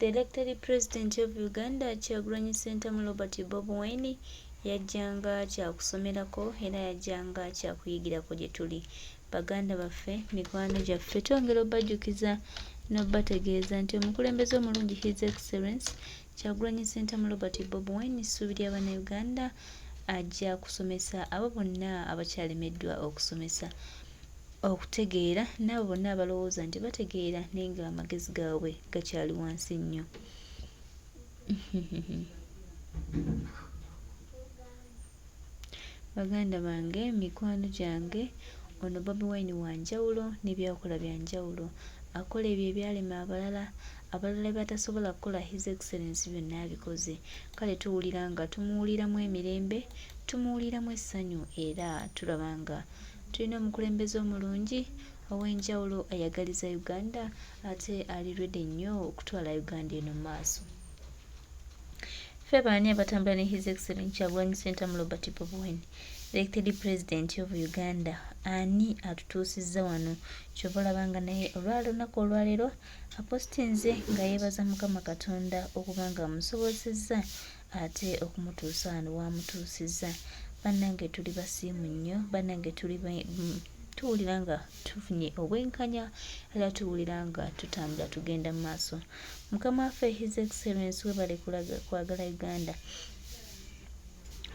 The elected president of Uganda, Kyagulanyi Ssentamu Robert Bamwewunya, yajjanga kyakusomerako era yajjanga kyakuyigirako gye tuli. Baganda baffe, mikwano gyaffe, twongera obajjukiza n'obategeeza nti omukulembeze omulungi His Excellence Kyagulanyi Ssentamu Robert Bamwewunya Ssuubiri Uganda ajja kusomesa abo bonna abakyalemeddwa okusomesa, okutegeera n'abo bonna abalowooza nti bategeera naye nga amagezi gaabwe gakyali wansi nnyo. Baganda bange, mikwano gyange, ono Bamwewunya wa njawulo n'ebyakola bya njawulo. Akola ebyo ebyalema abalala batasobola kukola. His Excellence byonna abikoze. Kale tuwulira nga tumuwuliramu emirembe, tumuwuliramu essanyu era tulaba nga tulina omukulembeze omulungi ow'enjawulo ayagaliza Uganda ate ali ready nnyo okutwala Uganda eno mu maaso. Ffe baani abatambula ne His Excellence Kyagulanyi Ssentamu Robert Bamwewunya, elected president of Uganda, ani atutuusizza wano? Kyova olabanga naye olunaku olwaleero apostinze nga yeebaza Mukama Katonda okuba nga amusobozesezza ate okumutuusa wano w'amutuusizza. Bannange tuli basiimu nnyo, bannange tuwulira nga tufunye obwenkanya era tuwulira nga tutambula tugenda mu maaso. Mukama waffe His Excellence webale kwagala Uganda,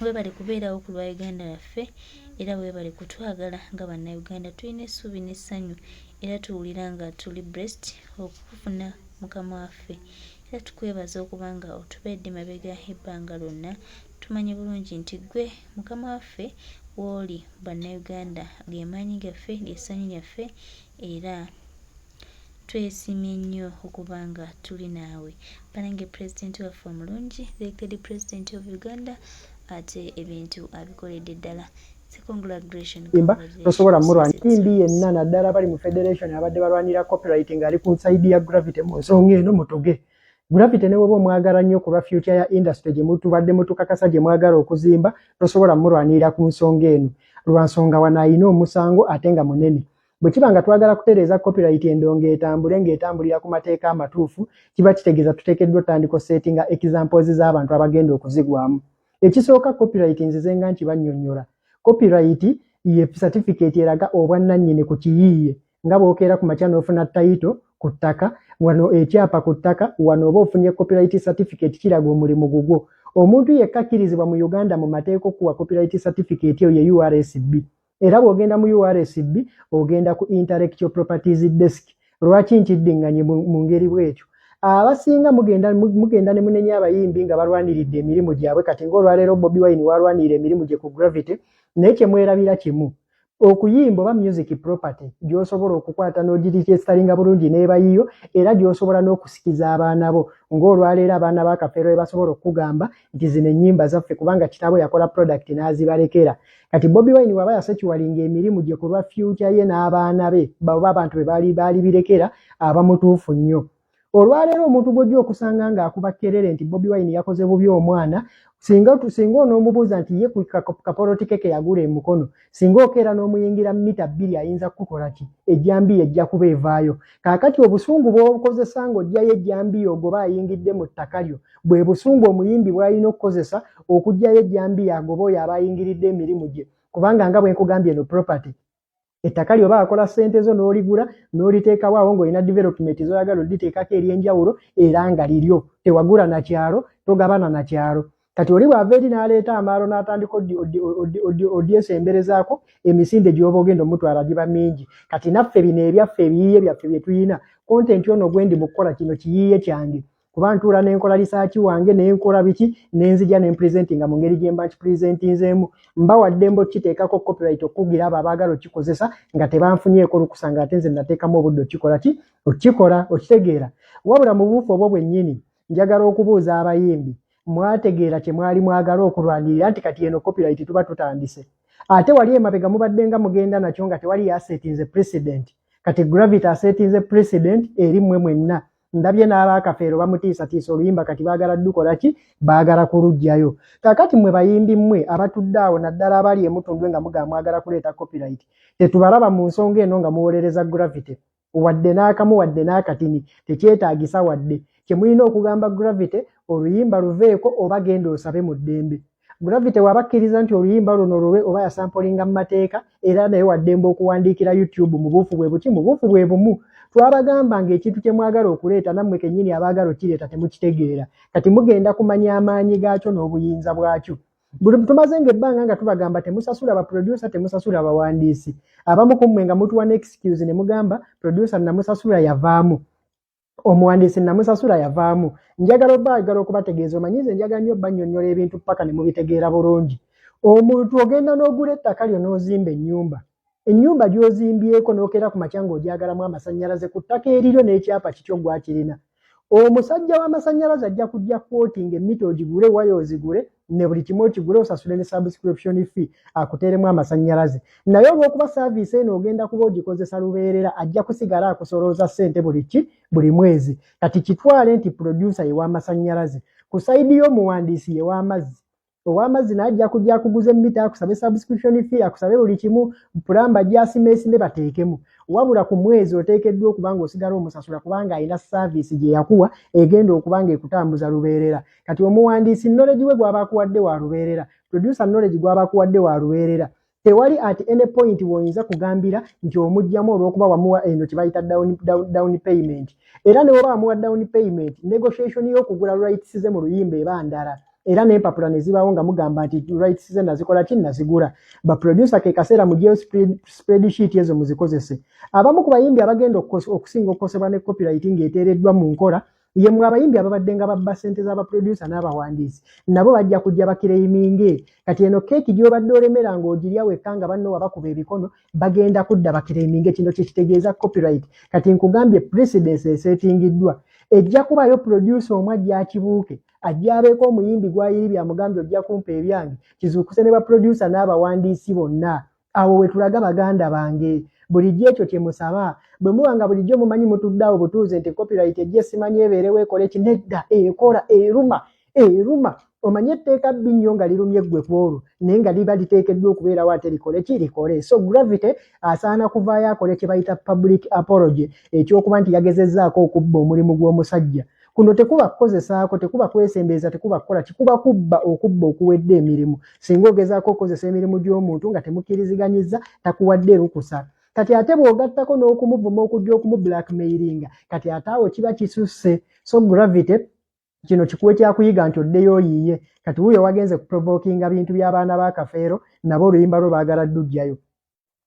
webale kubeerawo ku lwa Uganda yaffe era webale kutwagala nga bannayuganda. Tulina essuubi n'essanyu era tuwulira nga tuli blessed okufuna Mukama waffe era tukwebaza okuba nga otubeedde mabega ebbanga lyonna. Tumanye bulungi nti gwe Mukama waffe w'oli bannayuganda ly'emaanyi gaffe, ly'essanyu lyaffe era twesiimye nnyo okuba nga tuli naawe. Banange pulezidenti waffe omulungi, elected president of Uganda, ate ebintu abikoledde ddala. Tosobola murwana imbi yenna naddala bali mu federation abadde balwanira copyright ngali ku side ya Gravity mu nsonga eno mutuge. Gravity ne bwo mwagala nnyo ku future ya industry gye mutubadde mutukakasa gye mwagala okuzimba, tosobola murwanira ku nsonga eno. Lwansonga wanayina omusango atenga munene. Bwe kibanga twagala kutereeza copyright endongo etambule ng'etambulira ku mateeka amatuufu, kiba kitegeeza tuteekeddwa otandika settinga examples z'abantu abagenda okuzigwamu. Ekisooka copyright nzizenga nti bannyonnyola. Copyright ye certificate eraga obwannannyini ku kiyiiye nga bw'okeera ku makya n'ofuna title ku ttaka, wano ekyapa ku ttaka, wano oba ofunye copyright certificate kiraga omulimu gugwo. Omuntu yekka akkirizibwa mu Uganda mu mateeka okuwa copyright certificate eyo ye URSB. Era bw'ogenda mu URSB ogenda ku Intellectual Properties Desk. Lwaki nkiddinganye mu ngeri bw'etyo? Abasinga mugenda ne munenya abayimbi nga balwaniridde emirimu gyabwe. Kati ng'olwaleero Bobi Wine walwanirira emirimu gye ku Gravity, naye kye mwerabira kimu. Okuyimba oba music property gy'osobola okukwata n'ogirikyestalinga bulungi n'ebayiyo era gy'osobola n'okusikiza abaana bo. Ng'olwaleero abaana ba Kafeero we basobola okugamba nti zino ennyimba zaffe kubanga kitaabwe yakola product n'azibalekera. Kati Bobi Wine waba yasekiwalinga emirimu gye ku lwa future ye n'abaana be baba abantu be baali birekera abamutuufu nnyo. Olwaleero omuntu bw'ojja okusanga ng'akuba kerere nti Bobi Wine yakoze bubi omwana, singa onoomubuuza nti ye ku kapolotike ke yagula emukono, singa okeera n'omuyingira mita 2 ayinza kukola ki? Ejjambiya ejja kuba evaayo. Kaakati obusungu bw'okozesa ng'ojjayo ejjambiya ogoba ayingidde mu ttaka lyo, bwe busungu omuyimbi bw'alina okukozesa okuggyayo ejjambiya agoba oyo aba ayingiridde emirimu gye. Kubanga nga bwe nkugambye eno property, ettaka lyo baakola ssente zo n'oligula n'oliteekawo awo ng'olina development z'oyagala oditeekako ery'enjawulo era nga liryo. Tewagula na kyalo, togabana na kyalo. Kati oli bw'ava eri n'aleeta amaalo n'atandika odyesemberezaako, emisinde gy'oba ogenda omutwala giba mingi. Kati naffe bino ebyaffe ebiyiiye byaffe bye tuyina, kontenti ono gwendi mu kukola kino kiyiiye kyange. Kuba ntuula n'enkola lisaaki wange n'enkola biki n'enzija n'empresentinga mu ngeri gye mba nkipresentinzeemu. Mbawadde mbo kiteekako copyright okugira abo abaagala okkikozesa nga tebanfunyeeko lukusa ng'ate nze nateekamu obudde okikola ki? Okikola, okitegeera. Wabula mu buufu obwo bwennyini njagala okubuuza abayimbi, mwategeera kye mwali mwagala okulwanirira nti kati eno copyright tuba tutandise. Ate wali emabega mubadde nga mugenda nakyo nga tewali asetinze president. Kati Gravity asetinze president eri mmwe mwenna. Ndabye n'abaakafeero bamutiisatiisa oluyimba kati baagala dukola ki? Baagala kulugjayo. Kaakati mmwe bayimbi mmwe abatudde awo naddala abali emutundwe nga mwagala kuleeta copyright. Tetubalaba mu nsonga eno nga muwolereza Gravity. wadde n'akamu wadde n'akatini tekyetaagisa wadde kyemulina okugamba Gravity oluyimba luveeko oba genda osabe mu ddembe. Gravity wabakkiriza nti oluyimba luno lulwe oba yasampolinga mu mateeka era naye waddembe okuwandiikira YouTube mu buufu bwe buki mu buufu bwe bumu. Twabagamba ng'ekintu kye mwagala okuleeta nammwe kennyini abaagala okireeta temukitegeera kati mugenda kumanya amaanyi gaakyo n'obuyinza bwakyo. Buli tumaze ng'ebbanga nga tubagamba temusasula abaproducer temusasula abawandiisi. Abamu ku mmwe nga mutuwa n'excuse ne mugamba producer namusasula yavaamu. Omuwandiisi namusasula yavaamu. Njagala okubategeeza omanyize njagala nnyo bannyonnyola ebintu paka ne mubitegeera bulungi. Omuntu ogenda n'ogula ettaka lyo n'ozimba ennyumba. Ennyumba gy'ozimbyeko n'okeera ku makya ng'ogyagalamu amasannyalaze ku ttaka eriryo n'ekyapa kikyo gwakirina. Omusajja w'amasannyalaze ajja kujja quoting emmita ogigule waya ozigule ne buli kimu okigule osasule ne subscription fee akuteeremu amasannyalaze. Naye olw'okuba service eno ogenda kuba ogikozesa lubeerera ajja kusigala akusolooza ssente buli mwezi. Kati kitwale nti producer ye w'amasannyalaze. Ku sayidi y'omuwandiisi ye w'amazzi. Ow'amazzi n'ajja kujja akuguza emmita akusabe subscription fee akusabe buli kimu pulamba gy'asimeesimbe bateekemu. Wabula ku mwezi oteekeddwa okuba ng'osigala omusasula kubanga alina service gye yakuwa egenda okuba ng'ekutambuza lubeerera. Kati omuwandiisi knowledge we gw'aba akuwadde wa lubeerera. Producer knowledge gw'aba akuwadde wa lubeerera. Tewali at any point w'oyinza kugambira nti omugyamu olw'okuba wamuwa eno kye bayita down payment. Era ne bw'oba wamuwa down payment, negotiation y'okugula rights ze mu luyimba eba ndala. Era n'empapula ne zibaawo nga mugamba nti rights ze nazikola ki nazigula. Ba producer ke kaseera mugyeyo spreadsheet ezo muzikozese. Abamu ku bayimbi abagenda okusinga okukosebwa ne copywriting eteereddwa mu nkola ye mwe abayimbi ababadde nga babba ssente z'abaproducer n'abawandiisi nabo bajja kujja bakireiminge. Kati eno keeki gy'obadde olemera ng'ogirya wekka nga banno wabakuba ebikono bagenda kudda bakireiminge. Kino kye kitegeeza copyright. Kati nkugambye precedence esetingiddwa. Ejja kubayo producer omwe ajja akibuuke ajja abeeko omuyimbi gwayiri byamugambye ojja kumpa ebyange kizuukuse ne baproducer n'abawandiisi bonna. Awo we tulaga baganda bange bulijjo ekyo kye musaba bwe muba nga bulijjo mumanyi mutuddeawo butuuze nti copyright ejje simanyi ebeerewo ekole kinedda ekola eruma omanye etteeka bbi nnyo nga lirumye ggwe kwolwo naye nga liba liteekeddwa okubeerawo ate likole kirikole. So Gravity asaana kuvaayo akole kye bayita public apology ekyokuba nti yagezezzaako okubba omulimu gw'omusajja. Kuno tekuba kukozesaako tekuba kwesembeeza tekuba kukola kikuba okubba okuwedde emirimu. Singa ogezaako okukozesa emirimu gy'omuntu nga temukkiriziganyizza takuwadde lukusa. Kati ate bw'ogattako n'okumuvuma okujja okumu-blackmailinga kati ate awo kiba kisusse. So Gravity kino kikuwe kyakuyiga nti oddeyo oyiye. Kati wuyo wagenze kuprovokinga bintu by'abaana ba Kafeero nabo oluyimba lwo baagala ddujjayo.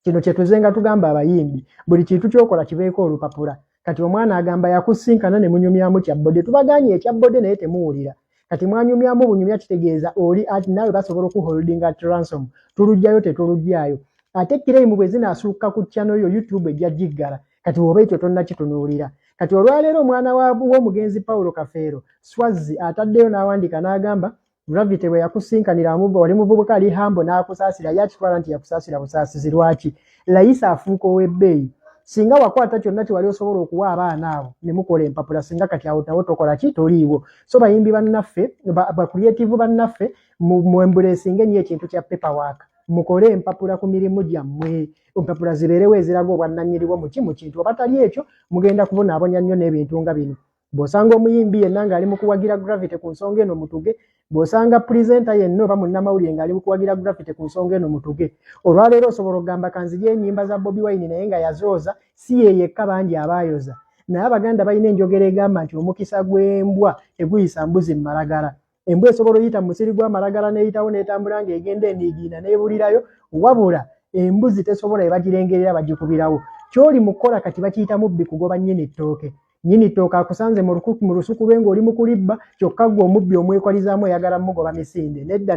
Kino kye tuzenga tugamba abayimbi buli kintu ky'okola kibeeko olupapula. Kati omwana agamba yakusinkana ne munyumyamu kyabbode tubaganye ekyabbode naye temuwulira. Kati mwanyumyamu bunyumya kitegeeza oli ati naawe basobola okuholdinga at ransom tulujjayo tetulujjayo. Ate kiremu bwe zinaasukka ku channel yo YouTube ejja giggala. Kati woba ekyo tonna kitunuulira. Kati olwaleero omwana w'omugenzi Paulo Kafeero Swazzi ataddeyo n'awandika n'agamba Gravity bwe yakusinkanira wali muvubuka ali hambo n'akusaasira yakitwala nti yakusaasira busaasizi lwaki. Layisa afuuka ow'ebbeeyi. Singa wakwata kyonna kye wali osobola okuwa abaana abo ne mukola empapula singa kati awo nawo tokola ki toliiwo. So bayimbi bannaffe bakreative bannaffe mwembulesinga ennyo ekintu kya paperwork. Mukole empapula ku mirimu gyammwe. Empapula zibeerewo eziraga obwannannyiribwa mu kintu. Obatali ekyo mugenda kubonaabonya nnyo n'ebintu nga bino. Bw'osanga omuyimbi yenna ng'ali mu kuwagira Gravity ku nsonga eno mutuge. Bw'osanga presenter yenna oba munnamawulire ng'ali mu kuwagira Gravity ku nsonga eno mutuge. Olwaleero osobola okugamba kanzigye ennyimba za Bobi Wine naye nga yazooza si ye yekka bangi abaayoza. Naye Abaganda balina enjogera egamba nti omukisa gw'embwa teguyisa mbuzi mu malagala. Embwa esobola oyita mu musiri gw'amalagala n'eyitawo n'etambula ng'egenda eniigiina n'ebulirayo wabula embuzi tesobola ebagirengerera bagikubirawo. Ky'oli mu kukola kati bakiyita mubbi kugoba nnyini ttooke. Nnyini ttooke akusanze mu lusuku lwe ng'oli mu kulibba kyokka ggwe omubbi omwekwalizaamu oyagala mugoba misinde. Nedda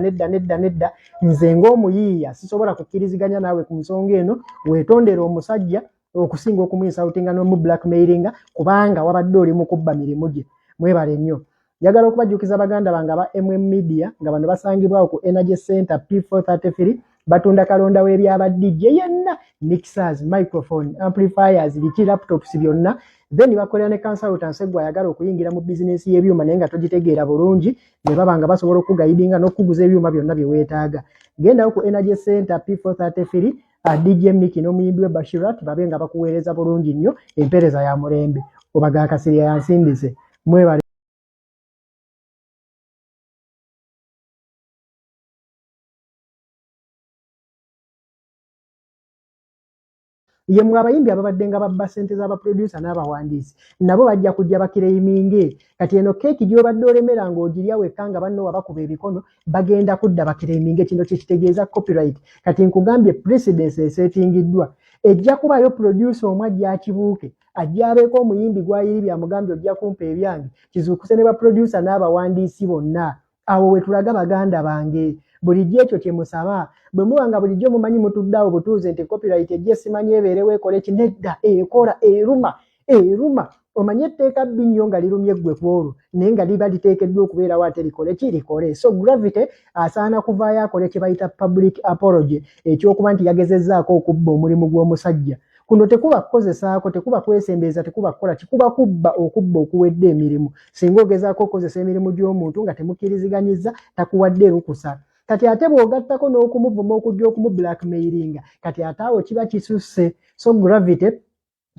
nze ng'omuyiiya sisobola kukkiriziganya naawe ku nsonga eno weetondera omusajja okusinga okumuinsawutinga n'omu-blackmailinga kubanga wabadde oli mu kubba mirimu gye. Mwebale nnyo. Njagala okubajjukiza baganda bange aba Media nga bano basangibwawo ku Energy Center P433 batunda kalonda w'ebyaba DJ yenna mixers, microphone, amplifiers, biki laptops byonna. Then bakolera ne consultants gwa yagala okuyingira mu business y'ebyuma naye nga togitegeera bulungi ne babanga basobola okugaidinga n'okuguza ebyuma byonna bye weetaaga. Genda ku Energy Center P433 DJ Miki n'omuyimbi we Bashirat babe nga bakuweereza bulungi nnyo empeereza ya mulembe obaga akasirya yansindise mwebale. Ye mwe abayimbi ababadde nga babba ssente z'abaproducer n'abawandiisi nabo bajja kujja bakireiminge kati eno keeki gy'obadde olemera ng'ogirya wekka nga banno wabakuba ebikono bagenda kudda bakireiminge. Kino kitegeeza copyright. Kati nkugambye precedence esetingiddwa ejja kubayo producer omwe ajja akibuuke ajja abeeko omuyimbi gw'ayiribya amugambye ojja kumpa ebyange kizuukuse ne baproducer n'abawandiisi bonna awo we tulaga baganda bange. Bulijjo ekyo kye musaba bwe muba nga bulijjo mumanyi mutuddeawo butuuze nti copyright ejje simanyi ebeerewo ekole ki nedda ekola eruma omanye etteeka bbi nnyo nga lirumye ggwe kwolwo naye nga liba liteekeddwa okubeerawo ate likole ki likole. So Gravity asaana kuvaayo akole kye bayita public apology ekyokuba nti yagezezzaako okubba omulimu gw'omusajja. Kuno tekuba kukozesaako tekuba kwesembeeza tekuba kukola kikuba kubba okubba okuwedde emirimu. Singa ogezaako okukozesa emirimu gy'omuntu nga temukkiriziganyizza takuwadde lukusa. Kati ate bw'ogattako n'okumuvuma okujja okumu-blackmailinga kati ate awo kiba kisusse. So Gravity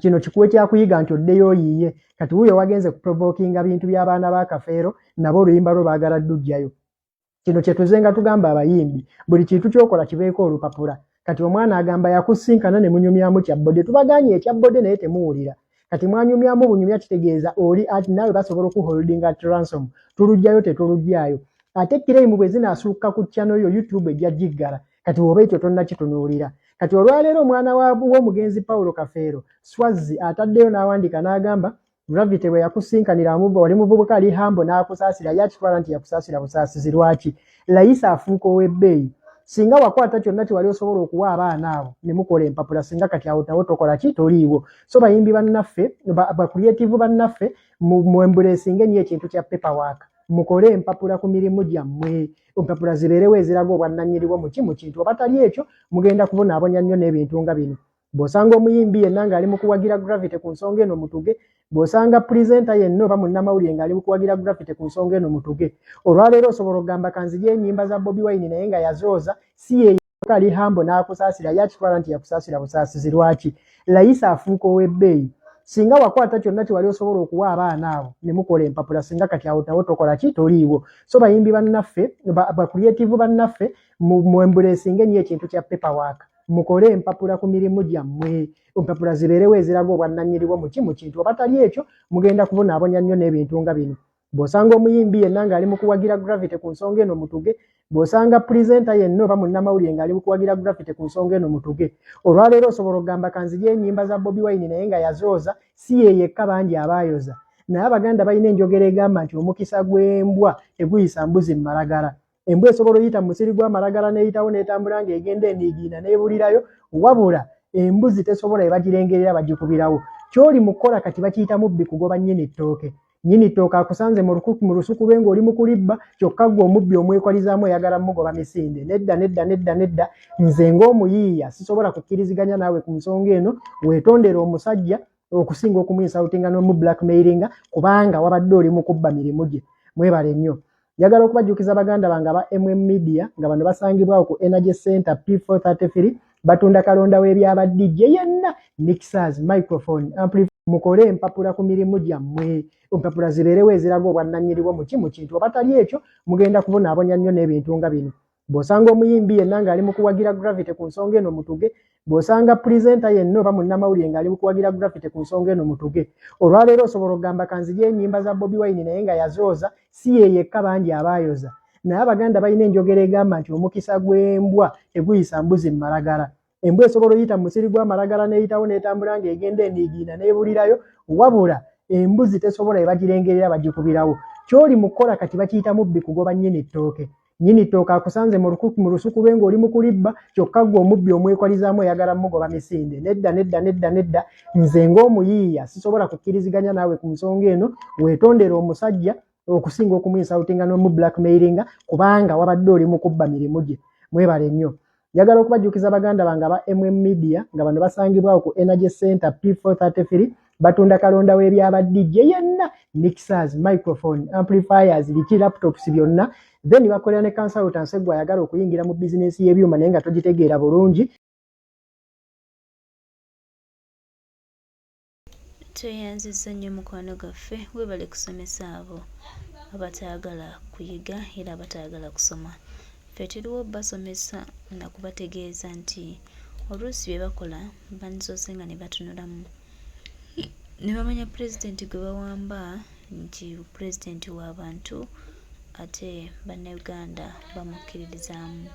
kino kikuwe kyakuyiga nti oddeyo oyiye kati wuuyo wagenze kuprovokinga bintu by'abaana ba Kafeero nabo oluyimba lwo baagala ddujjayo. Kino kye tuzenga tugamba abayimbi buli kintu ky'okola kibeeko olupapula. Kati omwana agamba yakusinkana ne munyumyamu kyabbode tubaganye ekyabbode naye temuwulira. Kati mwanyumyamu bunyumya kitegeeza oli ati nawe basobola okuholdinga at ransom tulujjayo tetulujjayo. Ate kiremu bwe zinaasukka ku channel yo YouTube ejja jiggala kati woba ekyo tonna kitunuulira. Kati olwaleero omwana w'omugenzi Paulo Kafeero Swazi ataddeyo n'awandika n'agamba Gravity bwe yakusinkanira wali muvubuka ali hambo n'akusaasira yakitwala nti yakusaasira busaasizi lwaki layisa afuuka ow'ebbeeyi. Singa wakwata kyonna kiwali osobola okuwa abaana abo ne mukola empapula singa kati awo tawo tokola ki toliiwo. So bayimbi bannaffe bakreative bannaffe mwembuleesinga ennyo ekintu kya paperwork mukole empapula ku mirimu gyammwe empapula zibeerewo eziraga obwannannyiriwo mu kintu oba tali ekyo mugenda kubonaabonya nnyo n'ebintu nga bino. Bw'osanga omuyimbi yenna ng'ali mu kuwagira Gravity ku nsonga eno mutuge bw'osanga presenter yenna oba munnamawulire ng'ali mu kuwagira Gravity ku nsonga eno mutuge. Olwaleero osobola okugamba kanzigye ennyimba za Bobi Wine naye nga yazooza si ye ali hambo n'akusaasira yakitwala nti yakusaasira busaasizi lwaki layisa afuuka ow'ebbeeyi. Singa wakwata kyonna kiwali osobola okuwa abaana abo ne mukola empapula singa kati awo tawo tokola ki toliiwo. So bayimbi bannaffe bakreative bannaffe mwembuleesinga ennyo ekintu kya paperwork mukole empapula ku mirimu gyammwe empapula zibeerewo eziraga obwannannyiriwo mu kintu oba tali ekyo mugenda kubonaabonya nnyo n'ebintu nga bino. Bw'osanga omuyimbi yenna ng'ali mu kuwagira Gravity ku nsonga eno mutuge bw'osanga presenter yenna oba munnamawulire ng'ali mu kuwagira Gravity ku nsonga eno mutuge. Olwaleero osobola okugamba kanzigye ennyimba za Bobi Wine naye nga yazooza si ye yekka bangi abaayoza. Naye Abaganda balina enjogera egamba nti omukisa gw'embwa teguyisa mbuzi mu malagala. Embwa esobola oyita mu musiri gw'amalagala n'eyitawo n'etambula ng'egenda eniigiina n'ebulirayo wabula embuzi tesobola ebagirengerera bagikubirawo. Ky'oli mu kukola kati bakiyita mubbi kugoba nnyini ttooke. Nnyini ttooke akusanze mu lusuku lwe ng'oli mu kulibba kyokka ggwe omubbi omwekwalizaamu oyagala mugoba misinde. Nedda nze ng'omuyiiya sisobola kukkiriziganya naawe ku nsonga eno weetondera omusajja okusinga okumuinsawutinga n'omu-blackmailinga kubanga wabadde oli mu kubba mirimu gye. Mwebale nnyo. Njagala okubajjukiza baganda bange aba Media nga bano basangibwawo ku Energy Center P433 batunda kalonda w'ebyaba DJ yenna mixers microphone amplifier mukole empapula ku mirimu gyammwe empapula zibeerewo eziraga obwannannyiriwo mu kintu oba tali ekyo mugenda kubonaabonya nnyo n'ebintu nga bino. Bw'osanga omuyimbi yenna ng'ali mu kuwagira Gravity ku nsonga eno mutuge bw'osanga presenter yenna oba munnamawulire ng'ali mu kuwagira Gravity ku nsonga eno mutuge. Olwaleero osobola okugamba kanzigye ennyimba za Bobi Wine naye nga yazooza si ye yekka bangi abaayoza. Naye Abaganda balina enjogera egamba nti omukisa gw'embwa teguyisa mbuzi mu malagala. Embwa esobola oyita mu musiri gw'amalagala n'eyitawo n'etambula ng'egenda eniigiina n'ebulirayo wabula embuzi tesobola ebagirengerera bagikubirawo. Ky'oli mu kukola kati bakiyita mubbi kugoba nnyini ttooke. Nnyini ttooke akusanze mu lusuku lwe ng'oli mu kulibba kyokka ggwe omubbi omwekwalizaamu oyagala mugoba misinde. Nedda nze ng'omuyiiya sisobola kukkiriziganya naawe ku nsonga eno weetondera omusajja okusinga okumuinsawutinga n'omu-blackmailinga kubanga wabadde oli mu kubba mirimu gye. Mwebale nnyo. Njagala okubajjukiza baganda bange aba Media nga bano basangibwawo ku Energy Center P433 batunda kalonda w'ebyaba DJ yenna mixers microphone amplifiers biki laptops byonna then bakolera ne consultants gwe ayagala okuyingira mu business y'ebyuma naye nga togitegeera bulungi tweyanzizza nnyo mukwano gaffe weebale kusomesa abo abataagala kuyiga era abataagala kusoma. Ffe tuliwo basomesa na kubategeeza nti oluusi bye bakola bandisoose nga ne batunulamu ne bamanya pulezidenti gwe bawamba nti pulezidenti w'abantu ate bannayuganda bamukkiririzaamu.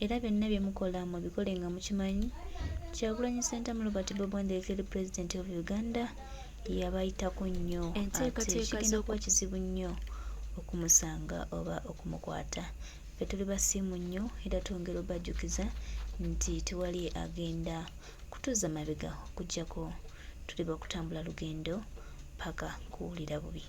Era byonna bye mukola mubikole nga mukimanyi Kyagulanyi Ssentamu Robert Bobo Ndekeri President of Uganda yabayitako nnyo ate kigenda kuba kizibu nnyo okumusanga oba okumukwata. Ffe tuli basiimu nnyo era twongera obajjukiza nti tewali agenda kutuuza mabega okuggyako tuli bakutambula lugendo paka kuwulira bubi.